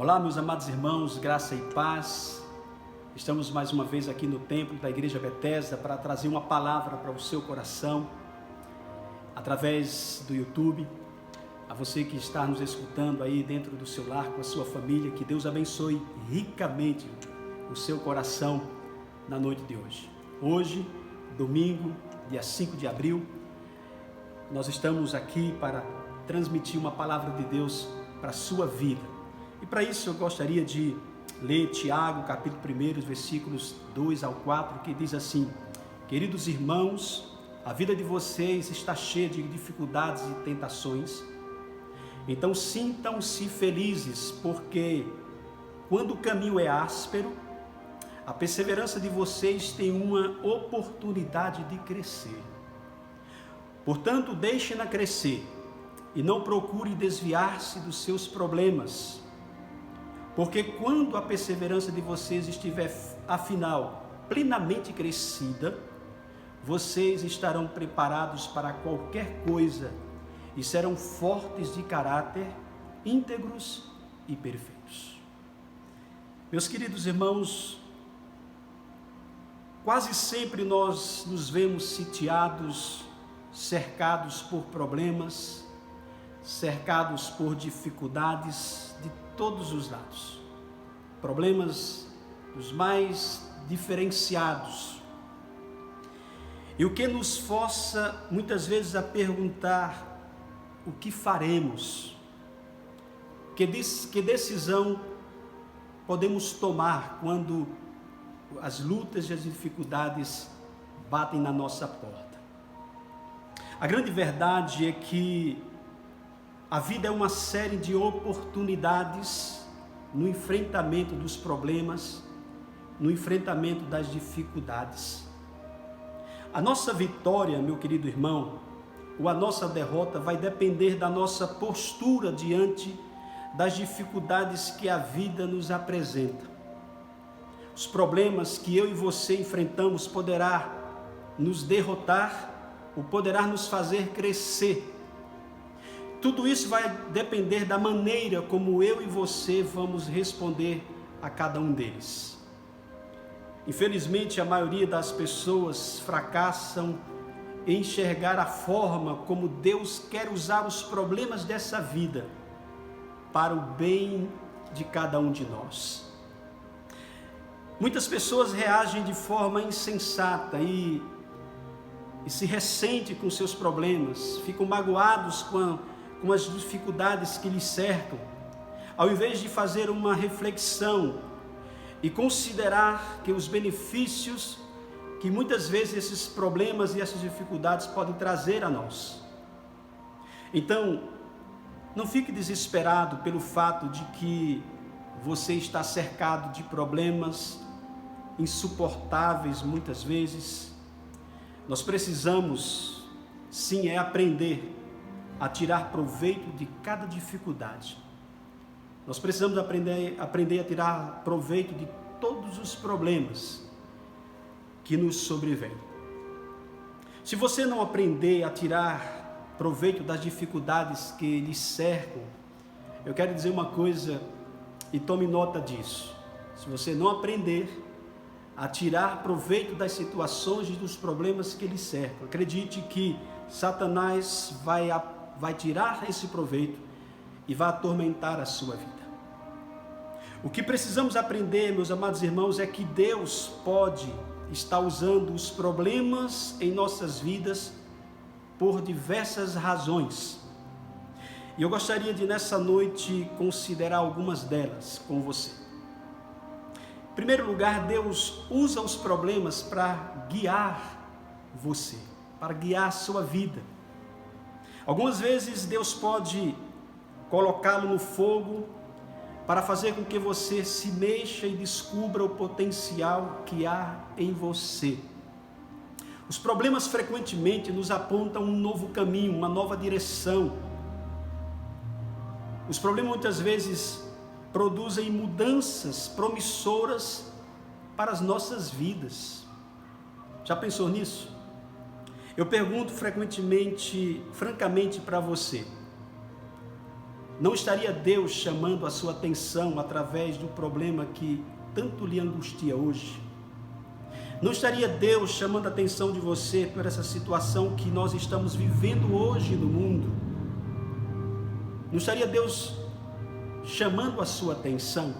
Olá, meus amados irmãos, graça e paz. Estamos mais uma vez aqui no templo da Igreja Bethesda para trazer uma palavra para o seu coração, através do YouTube. A você que está nos escutando aí dentro do seu lar, com a sua família, que Deus abençoe ricamente o seu coração na noite de hoje. Hoje, domingo, dia 5 de abril, nós estamos aqui para transmitir uma palavra de Deus para a sua vida. E para isso eu gostaria de ler Tiago, capítulo 1, versículos 2 ao 4, que diz assim: Queridos irmãos, a vida de vocês está cheia de dificuldades e tentações, então sintam-se felizes, porque quando o caminho é áspero, a perseverança de vocês tem uma oportunidade de crescer. Portanto, deixem-na crescer e não procure desviar-se dos seus problemas, porque quando a perseverança de vocês estiver, afinal, plenamente crescida, vocês estarão preparados para qualquer coisa e serão fortes de caráter, íntegros e perfeitos. Meus queridos irmãos, quase sempre nós nos vemos sitiados, cercados por problemas, cercados por dificuldades de todos os lados, problemas dos mais diferenciados, e o que nos força muitas vezes a perguntar o que faremos, que decisão podemos tomar quando as lutas e as dificuldades batem na nossa porta. A grande verdade é que a vida é uma série de oportunidades no enfrentamento dos problemas, no enfrentamento das dificuldades. A nossa vitória, meu querido irmão, ou a nossa derrota vai depender da nossa postura diante das dificuldades que a vida nos apresenta. Os problemas que eu e você enfrentamos poderá nos derrotar ou poderá nos fazer crescer. Tudo isso vai depender da maneira como eu e você vamos responder a cada um deles. Infelizmente, a maioria das pessoas fracassam em enxergar a forma como Deus quer usar os problemas dessa vida para o bem de cada um de nós. Muitas pessoas reagem de forma insensata e se ressentem com seus problemas, ficam magoados com as dificuldades que lhes cercam, ao invés de fazer uma reflexão e considerar que os benefícios que muitas vezes esses problemas e essas dificuldades podem trazer a nós. Então, não fique desesperado pelo fato de que você está cercado de problemas insuportáveis muitas vezes. Nós precisamos, sim, aprender a tirar proveito de cada dificuldade. Nós precisamos aprender a tirar proveito de todos os problemas que nos sobrevêm. Se você não aprender a tirar proveito das dificuldades que lhe cercam, eu quero dizer uma coisa e tome nota disso. Se você não aprender a tirar proveito das situações e dos problemas que lhe cercam, acredite que Satanás vai tirar esse proveito e vai atormentar a sua vida. O que precisamos aprender, meus amados irmãos, é que Deus pode estar usando os problemas em nossas vidas por diversas razões. E eu gostaria de nessa noite considerar algumas delas com você. Em primeiro lugar, Deus usa os problemas para guiar você, para guiar a sua vida. Algumas vezes Deus pode colocá-lo no fogo para fazer com que você se mexa e descubra o potencial que há em você. Os problemas frequentemente nos apontam um novo caminho, uma nova direção. Os problemas muitas vezes produzem mudanças promissoras para as nossas vidas. Já pensou nisso? Eu pergunto frequentemente, francamente para você: Não estaria Deus chamando a sua atenção através do problema que tanto lhe angustia hoje? Não estaria Deus chamando a atenção de você por essa situação que nós estamos vivendo hoje no mundo? Não estaria Deus chamando a sua atenção?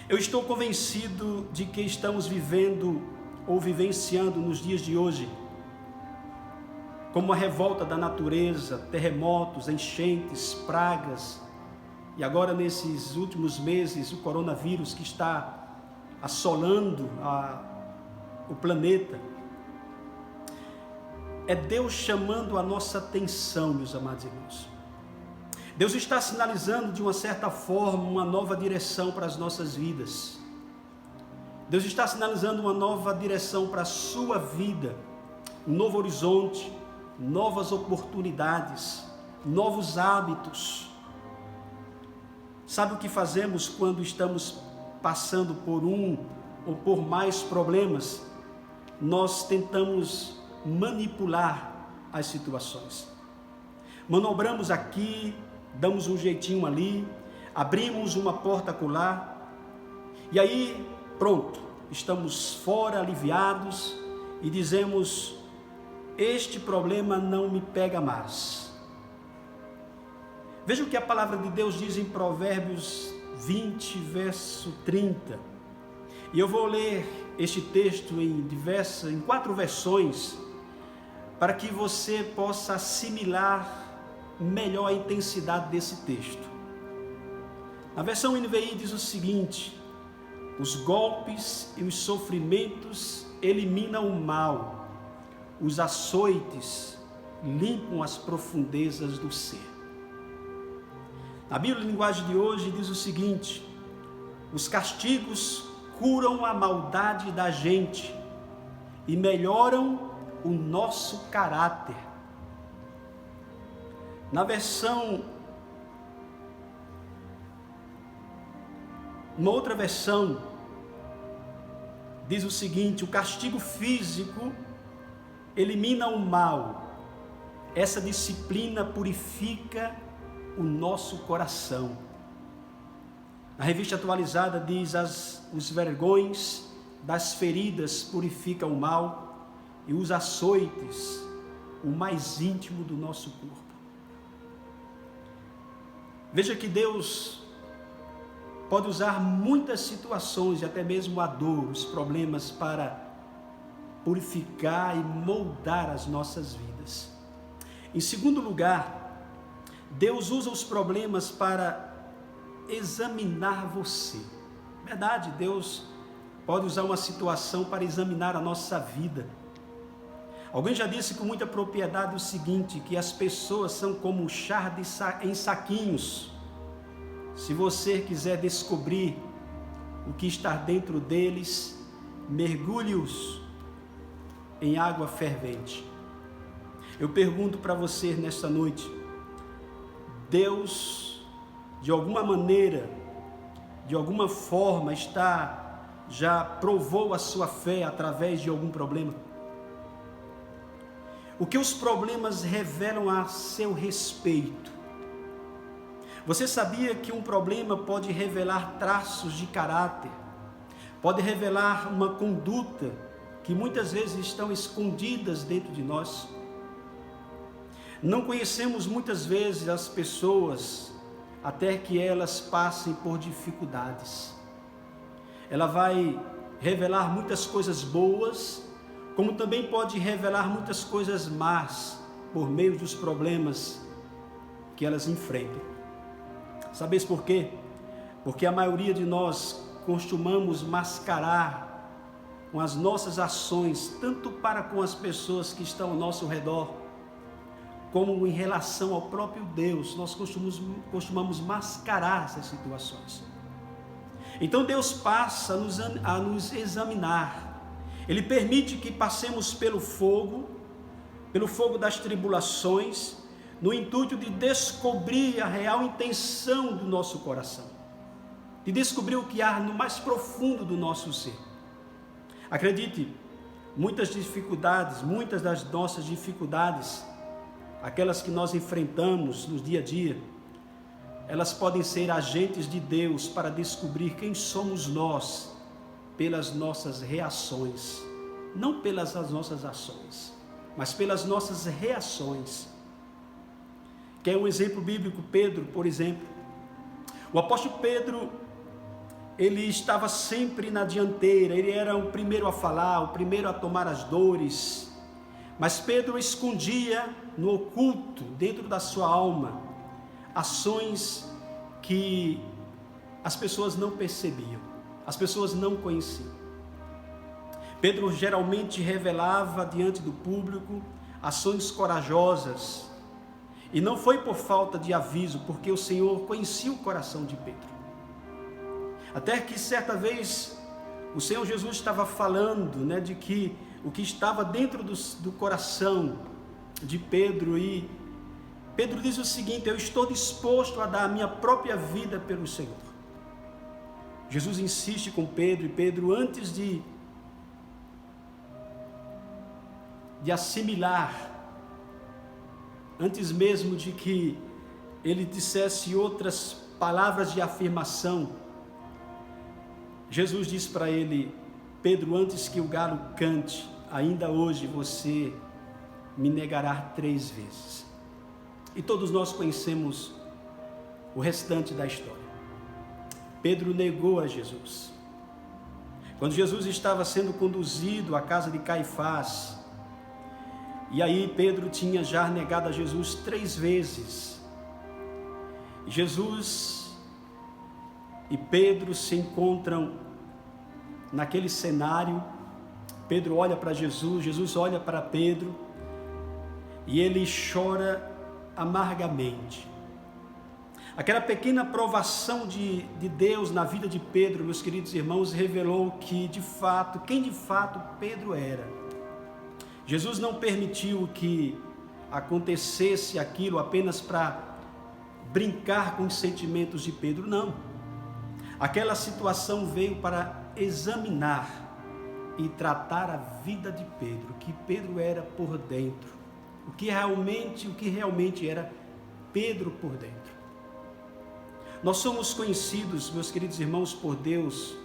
Eu estou convencido de que estamos vivendo ou vivenciando nos dias de hoje como a revolta da natureza, terremotos, enchentes, pragas, e agora nesses últimos meses o coronavírus que está assolando o planeta. É Deus chamando a nossa atenção, meus amados irmãos. Deus está sinalizando de uma certa forma uma nova direção para as nossas vidas. Deus está sinalizando uma nova direção para a sua vida, um novo horizonte, novas oportunidades, novos hábitos. Sabe o que fazemos quando estamos passando por um ou por mais problemas? Nós tentamos manipular as situações. Manobramos aqui, damos um jeitinho ali, abrimos uma porta acolá, e aí pronto, estamos fora, aliviados, e dizemos: este problema não me pega mais. Veja o que a palavra de Deus diz em Provérbios 20, verso 30. E eu vou ler este texto em 4 versões, para que você possa assimilar melhor a intensidade desse texto. A versão NVI diz o seguinte: os golpes e os sofrimentos eliminam o mal, os açoites limpam as profundezas do ser. Na Bíblia, linguagem de hoje, diz o seguinte: os castigos curam a maldade da gente e melhoram o nosso caráter. Na uma outra versão, diz o seguinte: o castigo físico elimina o mal, essa disciplina purifica o nosso coração. Na Revista Atualizada diz: os vergões das feridas purificam o mal, e os açoites, o mais íntimo do nosso corpo. Veja que Deus pode usar muitas situações, e até mesmo a dor, os problemas, para purificar e moldar as nossas vidas. Em segundo lugar, Deus usa os problemas para examinar você. Verdade, Deus pode usar uma situação para examinar a nossa vida. Alguém já disse com muita propriedade o seguinte, que as pessoas são como chá em saquinhos. Se você quiser descobrir o que está dentro deles, mergulhe-os em água fervente. Eu pergunto para você nesta noite: Deus, de alguma maneira, de alguma forma, já provou a sua fé através de algum problema? O que os problemas revelam a seu respeito? Você sabia que um problema pode revelar traços de caráter, pode revelar uma conduta que muitas vezes estão escondidas dentro de nós? Não conhecemos muitas vezes as pessoas até que elas passem por dificuldades. Ela vai revelar muitas coisas boas, como também pode revelar muitas coisas más por meio dos problemas que elas enfrentam. Sabeis por quê? Porque a maioria de nós costumamos mascarar com as nossas ações, tanto para com as pessoas que estão ao nosso redor, como em relação ao próprio Deus. Nós costumamos mascarar essas situações. Então Deus passa a nos examinar. Ele permite que passemos pelo fogo das tribulações, no intuito de descobrir a real intenção do nosso coração, de descobrir o que há no mais profundo do nosso ser. Acredite, muitas das nossas dificuldades, aquelas que nós enfrentamos no dia a dia, elas podem ser agentes de Deus para descobrir quem somos nós pelas nossas reações, não pelas nossas ações, mas pelas nossas reações. Quer um exemplo bíblico? Pedro, por exemplo. O apóstolo Pedro, ele estava sempre na dianteira, ele era o primeiro a falar, o primeiro a tomar as dores, mas Pedro escondia no oculto, dentro da sua alma, ações que as pessoas não percebiam, as pessoas não conheciam. Pedro geralmente revelava diante do público ações corajosas, e não foi por falta de aviso, porque o Senhor conhecia o coração de Pedro. Até que certa vez o Senhor Jesus estava falando, de que o que estava dentro do coração de Pedro, e Pedro diz o seguinte: eu estou disposto a dar a minha própria vida pelo Senhor. Jesus insiste com Pedro, e Pedro, antes de assimilar, antes mesmo de que ele dissesse outras palavras de afirmação, Jesus disse para ele: Pedro, antes que o galo cante, ainda hoje você me negará 3 vezes. E todos nós conhecemos o restante da história. Pedro negou a Jesus. Quando Jesus estava sendo conduzido à casa de Caifás, e aí Pedro tinha já negado a Jesus 3 vezes. Jesus e Pedro se encontram naquele cenário. Pedro olha para Jesus, Jesus olha para Pedro, e ele chora amargamente. Aquela pequena provação de Deus na vida de Pedro, meus queridos irmãos, revelou quem de fato Pedro era. Jesus não permitiu que acontecesse aquilo apenas para brincar com os sentimentos de Pedro, não. Aquela situação veio para examinar e tratar a vida de Pedro, o que Pedro era por dentro, o que realmente era Pedro por dentro. Nós somos conhecidos, meus queridos irmãos, por Deus,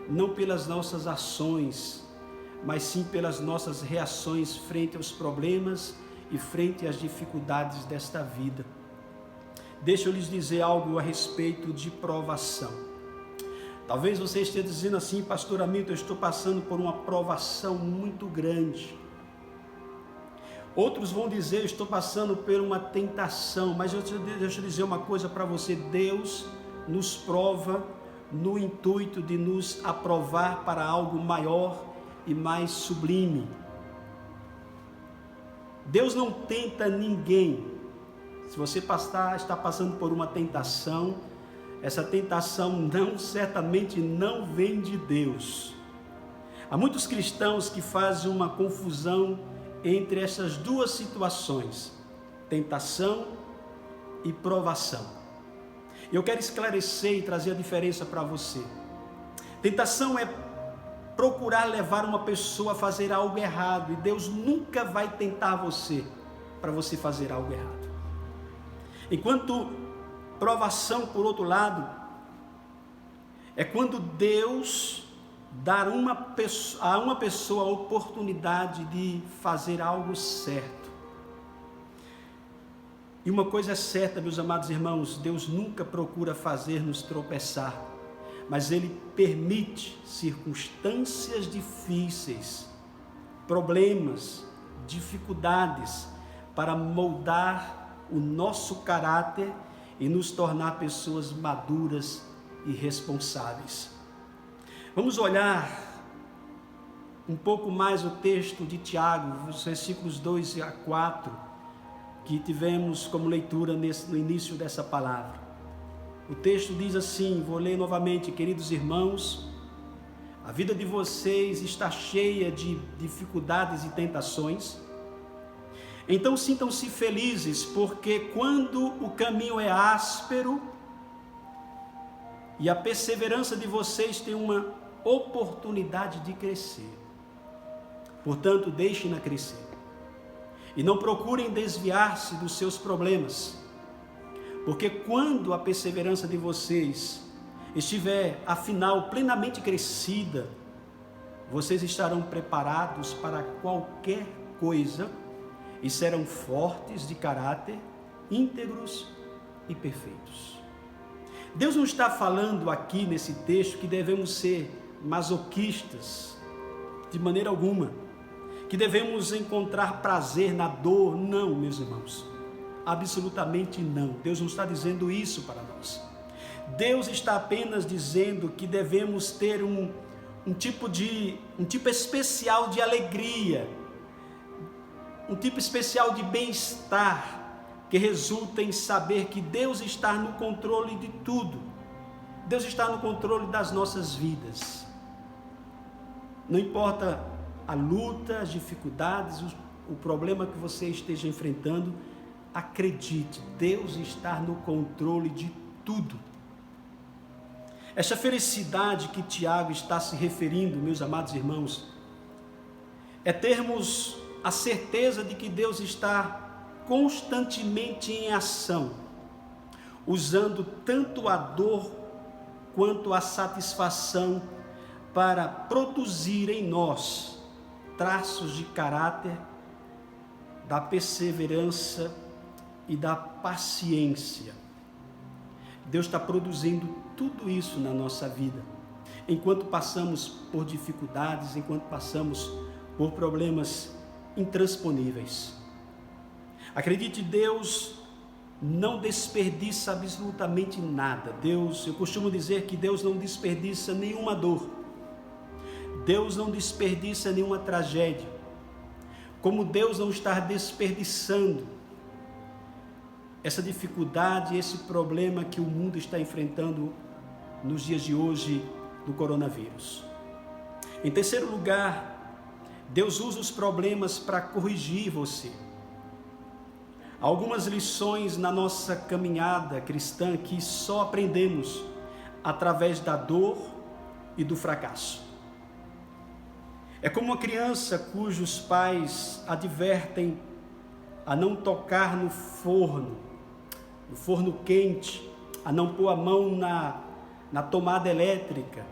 não pelas nossas ações, mas sim pelas nossas reações frente aos problemas e frente às dificuldades desta vida. Deixa eu lhes dizer algo a respeito de provação. Talvez você esteja dizendo assim: pastor Hamilton, eu estou passando por uma provação muito grande. Outros vão dizer: eu estou passando por uma tentação. Mas deixa eu dizer uma coisa para você: Deus nos prova no intuito de nos aprovar para algo maior e mais sublime. Deus não tenta ninguém. Se você está passando por uma tentação, essa tentação certamente não vem de Deus. Há muitos cristãos que fazem uma confusão entre essas duas situações, tentação e provação. Eu quero esclarecer e trazer a diferença para você. Tentação é procurar levar uma pessoa a fazer algo errado, e Deus nunca vai tentar você para você fazer algo errado. Enquanto provação, por outro lado, é quando Deus dá a uma pessoa a oportunidade de fazer algo certo. E uma coisa é certa, meus amados irmãos: Deus nunca procura fazer-nos tropeçar, mas Ele permite circunstâncias difíceis, problemas, dificuldades, para moldar o nosso caráter e nos tornar pessoas maduras e responsáveis. Vamos olhar um pouco mais o texto de Tiago, os versículos 2 a 4, que tivemos como leitura no início dessa palavra. O texto diz assim, vou ler novamente: queridos irmãos, a vida de vocês está cheia de dificuldades e tentações. Então sintam-se felizes, porque quando o caminho é áspero e a perseverança de vocês tem uma oportunidade de crescer, portanto deixem-na crescer e não procurem desviar-se dos seus problemas, Porque quando a perseverança de vocês estiver, afinal, plenamente crescida, vocês estarão preparados para qualquer coisa e serão fortes de caráter, íntegros e perfeitos. Deus não está falando aqui nesse texto que devemos ser masoquistas, de maneira alguma, que devemos encontrar prazer na dor. Não, meus irmãos, absolutamente não. Deus não está dizendo isso para nós. Deus está apenas dizendo que devemos ter um tipo especial de alegria, um tipo especial de bem-estar, que resulta em saber que Deus está no controle de tudo. Deus está no controle das nossas vidas. Não importa a luta, as dificuldades, o problema que você esteja enfrentando, acredite, Deus está no controle de tudo. Essa felicidade que Tiago está se referindo, meus amados irmãos, é termos a certeza de que Deus está constantemente em ação, usando tanto a dor quanto a satisfação para produzir em nós traços de caráter, da perseverança e da paciência. Deus está produzindo tudo isso na nossa vida, enquanto passamos por dificuldades, enquanto passamos por problemas intransponíveis. Acredite, Deus não desperdiça absolutamente nada. Eu costumo dizer que Deus não desperdiça nenhuma dor. Deus não desperdiça nenhuma tragédia. Como Deus não está desperdiçando essa dificuldade, esse problema que o mundo está enfrentando nos dias de hoje do coronavírus. Em terceiro lugar, Deus usa os problemas para corrigir você. Há algumas lições na nossa caminhada cristã que só aprendemos através da dor e do fracasso. É como uma criança cujos pais advertem a não tocar no forno quente, a não pôr a mão na tomada elétrica.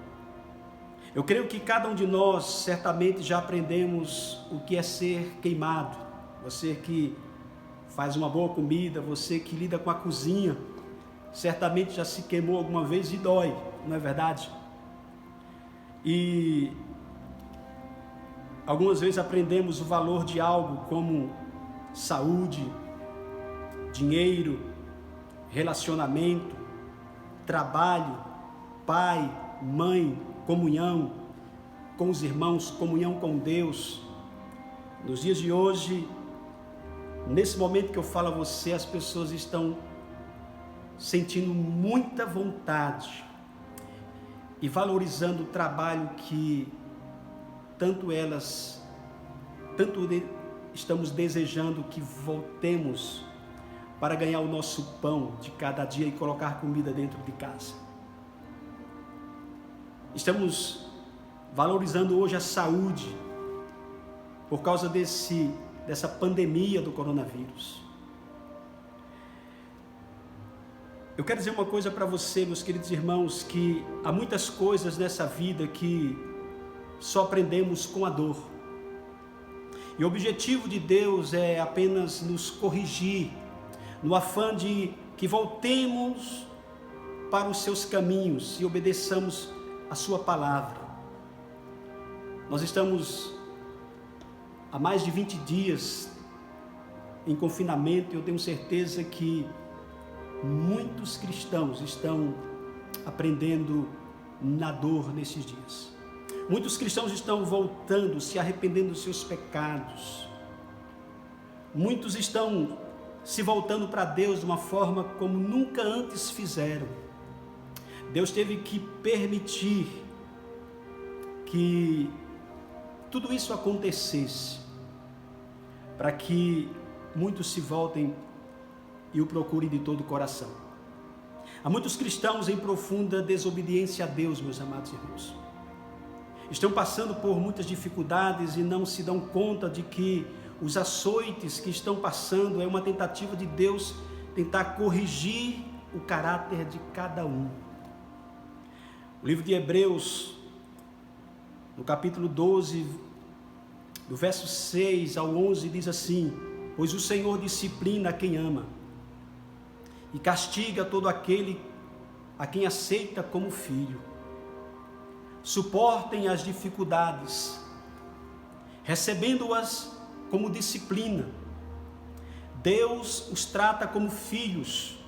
Eu creio que cada um de nós certamente já aprendemos o que é ser queimado. Você que faz uma boa comida, você que lida com a cozinha, certamente já se queimou alguma vez e dói, não é verdade? E algumas vezes aprendemos o valor de algo como saúde, dinheiro, relacionamento, trabalho, pai, mãe, comunhão com os irmãos, comunhão com Deus. Nos dias de hoje, nesse momento que eu falo a você, as pessoas estão sentindo muita vontade e valorizando o trabalho que tanto estamos desejando que voltemos para ganhar o nosso pão de cada dia e colocar comida dentro de casa. Estamos valorizando hoje a saúde por causa dessa pandemia do coronavírus. Eu quero dizer uma coisa para você, meus queridos irmãos, que há muitas coisas nessa vida que só aprendemos com a dor. E o objetivo de Deus é apenas nos corrigir, no afã de que voltemos para os seus caminhos e obedeçamos a sua palavra. Nós estamos há mais de 20 dias em confinamento e eu tenho certeza que muitos cristãos estão aprendendo na dor nesses dias. Muitos cristãos estão voltando, se arrependendo dos seus pecados. Muitos estão se voltando para Deus de uma forma como nunca antes fizeram. Deus teve que permitir que tudo isso acontecesse para que muitos se voltem e o procurem de todo o coração. Há muitos cristãos em profunda desobediência a Deus, meus amados irmãos. Estão passando por muitas dificuldades e não se dão conta de que os açoites que estão passando é uma tentativa de Deus tentar corrigir o caráter de cada um. O livro de Hebreus, no capítulo 12, do verso 6 ao 11, diz assim: pois o Senhor disciplina a quem ama e castiga todo aquele a quem aceita como filho. Suportem as dificuldades, recebendo-as como disciplina. Deus os trata como filhos.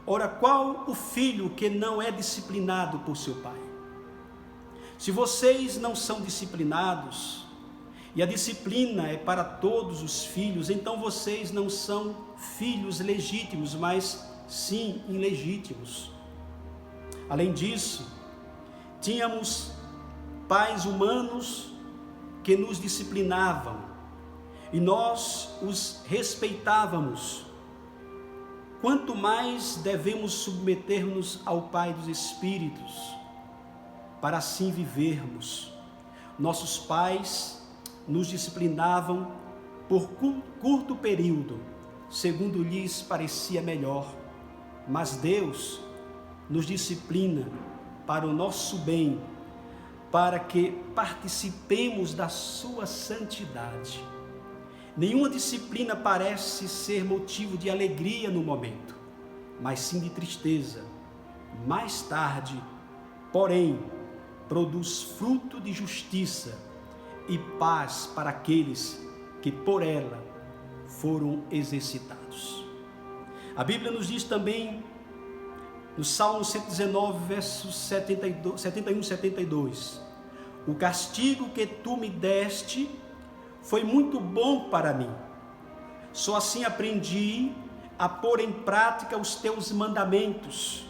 Ora, qual o filho que não é disciplinado por seu pai? Se vocês não são disciplinados, e a disciplina é para todos os filhos, então vocês não são filhos legítimos, mas sim ilegítimos. Além disso, tínhamos pais humanos que nos disciplinavam e nós os respeitávamos. Quanto mais devemos submeter-nos ao Pai dos Espíritos, para assim vivermos. Nossos pais nos disciplinavam por curto período, segundo lhes parecia melhor, mas Deus nos disciplina para o nosso bem, para que participemos da sua santidade. Nenhuma disciplina parece ser motivo de alegria no momento, mas sim de tristeza. Mais tarde, porém, produz fruto de justiça e paz para aqueles que por ela foram exercitados. A Bíblia nos diz também, no Salmo 119, versos 71 e 72, o castigo que tu me deste foi muito bom para mim. Só assim aprendi a pôr em prática os teus mandamentos.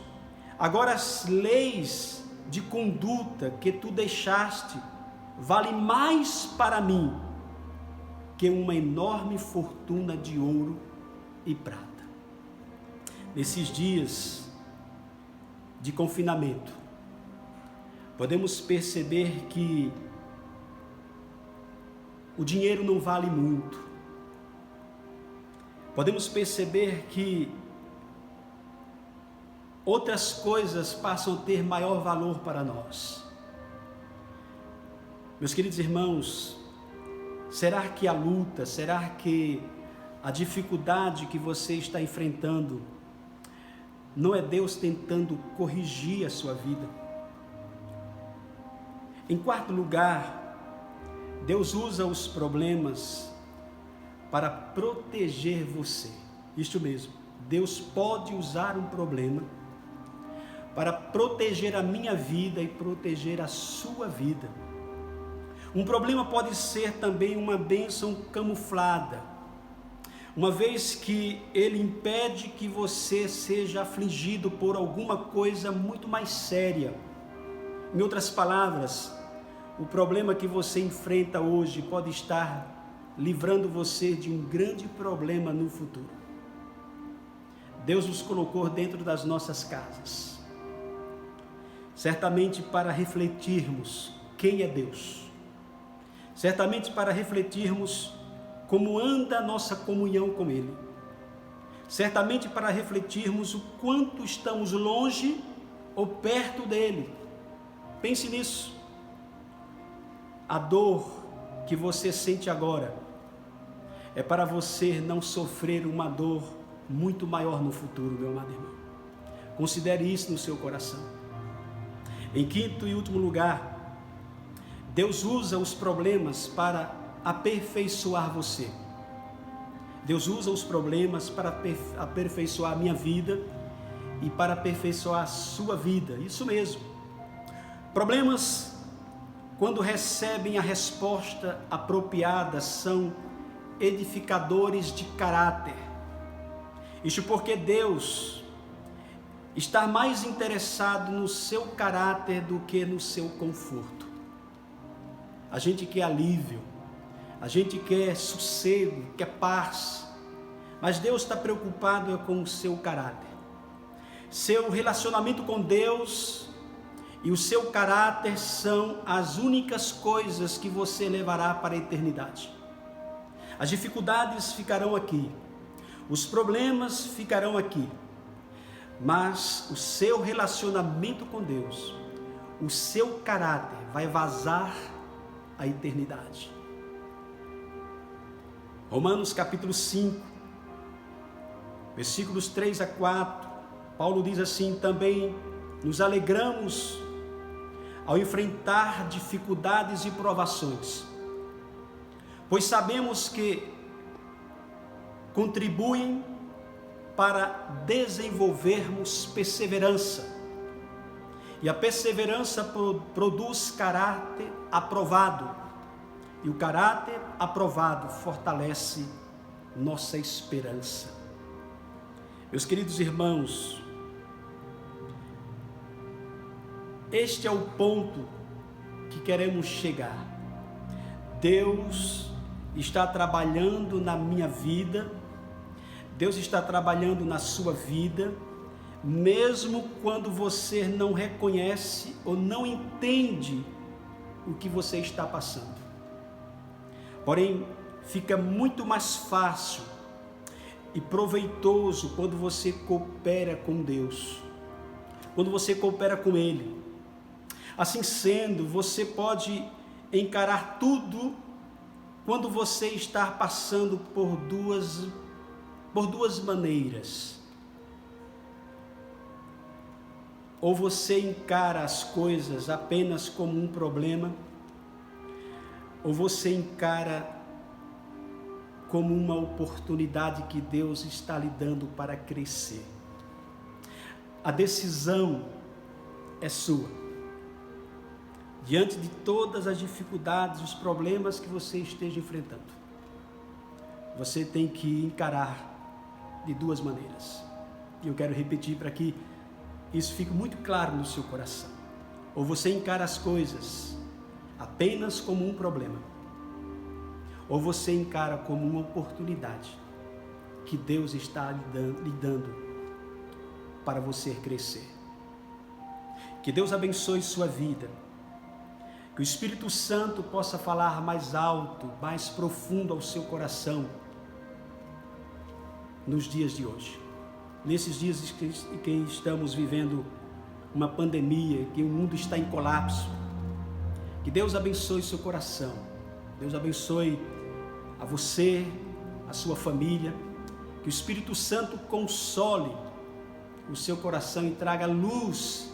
Agora as leis de conduta que tu deixaste valem mais para mim que uma enorme fortuna de ouro e prata. Nesses dias de confinamento, podemos perceber que o dinheiro não vale muito. Podemos perceber que outras coisas passam a ter maior valor para nós. Meus queridos irmãos, será que a luta, será que a dificuldade que você está enfrentando não é Deus tentando corrigir a sua vida? Em quarto lugar, Deus usa os problemas para proteger você. Isto mesmo, Deus pode usar um problema para proteger a minha vida e proteger a sua vida. Um problema pode ser também uma bênção camuflada, uma vez que ele impede que você seja afligido por alguma coisa muito mais séria. Em outras palavras, o problema que você enfrenta hoje pode estar livrando você de um grande problema no futuro. Deus nos colocou dentro das nossas casas, certamente para refletirmos quem é Deus, certamente para refletirmos como anda a nossa comunhão com Ele, certamente para refletirmos o quanto estamos longe ou perto dEle. Pense nisso. A dor que você sente agora é para você não sofrer uma dor muito maior no futuro, meu amado irmão. Considere isso no seu coração. Em quinto e último lugar, Deus usa os problemas para aperfeiçoar você. Deus usa os problemas para aperfeiçoar a minha vida e para aperfeiçoar a sua vida. Isso mesmo. Problemas, quando recebem a resposta apropriada, são edificadores de caráter. Isto porque Deus está mais interessado no seu caráter do que no seu conforto. A gente quer alívio, a gente quer sossego, quer paz, mas Deus está preocupado com o seu caráter. Seu relacionamento com Deus e o seu caráter são as únicas coisas que você levará para a eternidade. As dificuldades ficarão aqui, Os problemas ficarão aqui, mas o seu relacionamento com Deus, o seu caráter vai vazar a eternidade. Romanos capítulo 5, versículos 3 a 4, Paulo diz assim: também nos alegramos ao enfrentar dificuldades e provações, pois sabemos que contribuem para desenvolvermos perseverança, e a perseverança produz caráter aprovado, e o caráter aprovado fortalece nossa esperança. Meus queridos irmãos, este é o ponto que queremos chegar. Deus está trabalhando na minha vida, Deus está trabalhando na sua vida, mesmo quando você não reconhece ou não entende o que você está passando. Porém, fica muito mais fácil e proveitoso quando você coopera com Deus, quando você coopera com Ele. Assim sendo, você pode encarar tudo quando você está passando por duas maneiras. Ou você encara as coisas apenas como um problema, ou você encara como uma oportunidade que Deus está lhe dando para crescer. A decisão é sua. Diante de todas as dificuldades, os problemas que você esteja enfrentando, você tem que encarar de duas maneiras. E eu quero repetir para que isso fique muito claro no seu coração. Ou você encara as coisas apenas como um problema, ou você encara como uma oportunidade que Deus está lhe dando para você crescer. Que Deus abençoe sua vida, que o Espírito Santo possa falar mais alto, mais profundo ao seu coração nos dias de hoje. Nesses dias em que estamos vivendo uma pandemia, que o mundo está em colapso, que Deus abençoe seu coração, Deus abençoe a você, a sua família, que o Espírito Santo console o seu coração e traga luz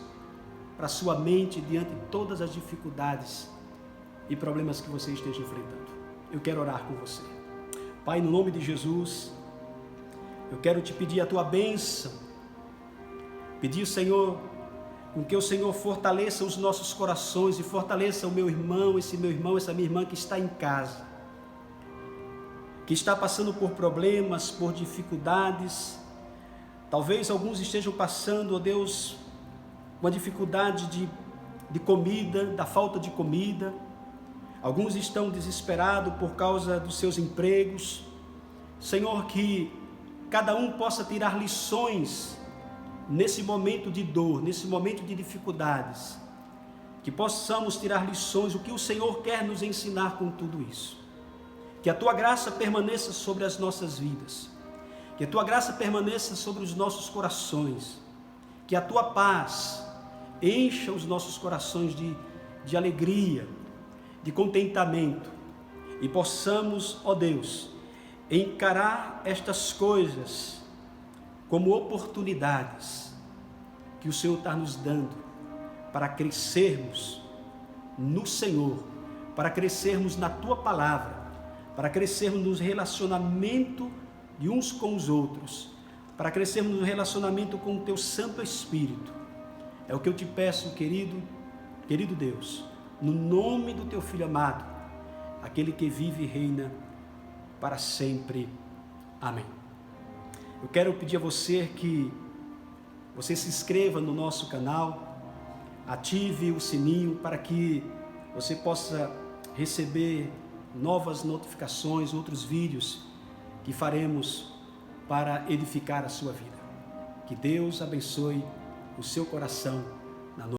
para a sua mente diante de todas as dificuldades e problemas que você esteja enfrentando. Eu quero orar com você. Pai, no nome de Jesus, eu quero te pedir a tua bênção, pedir, Senhor, com que o Senhor fortaleça os nossos corações e fortaleça o meu irmão, essa minha irmã que está em casa, que está passando por problemas, por dificuldades. Talvez alguns estejam passando, ó Deus, uma dificuldade de comida, da falta de comida. Alguns estão desesperados por causa dos seus empregos. Senhor, que cada um possa tirar lições nesse momento de dor, nesse momento de dificuldades, que possamos tirar lições, o que o Senhor quer nos ensinar com tudo isso. Que a tua graça permaneça sobre as nossas vidas, que a tua graça permaneça sobre os nossos corações, que a tua paz encha os nossos corações de alegria, de contentamento, e possamos, ó Deus, encarar estas coisas como oportunidades que o Senhor está nos dando para crescermos no Senhor, para crescermos na tua palavra, para crescermos no relacionamento de uns com os outros, para crescermos no relacionamento com o teu Santo Espírito. É o que eu te peço, querido Deus, no nome do teu Filho amado, aquele que vive e reina para sempre. Amém. Eu quero pedir a você que você se inscreva no nosso canal, ative o sininho para que você possa receber novas notificações, outros vídeos que faremos para edificar a sua vida. Que Deus abençoe o seu coração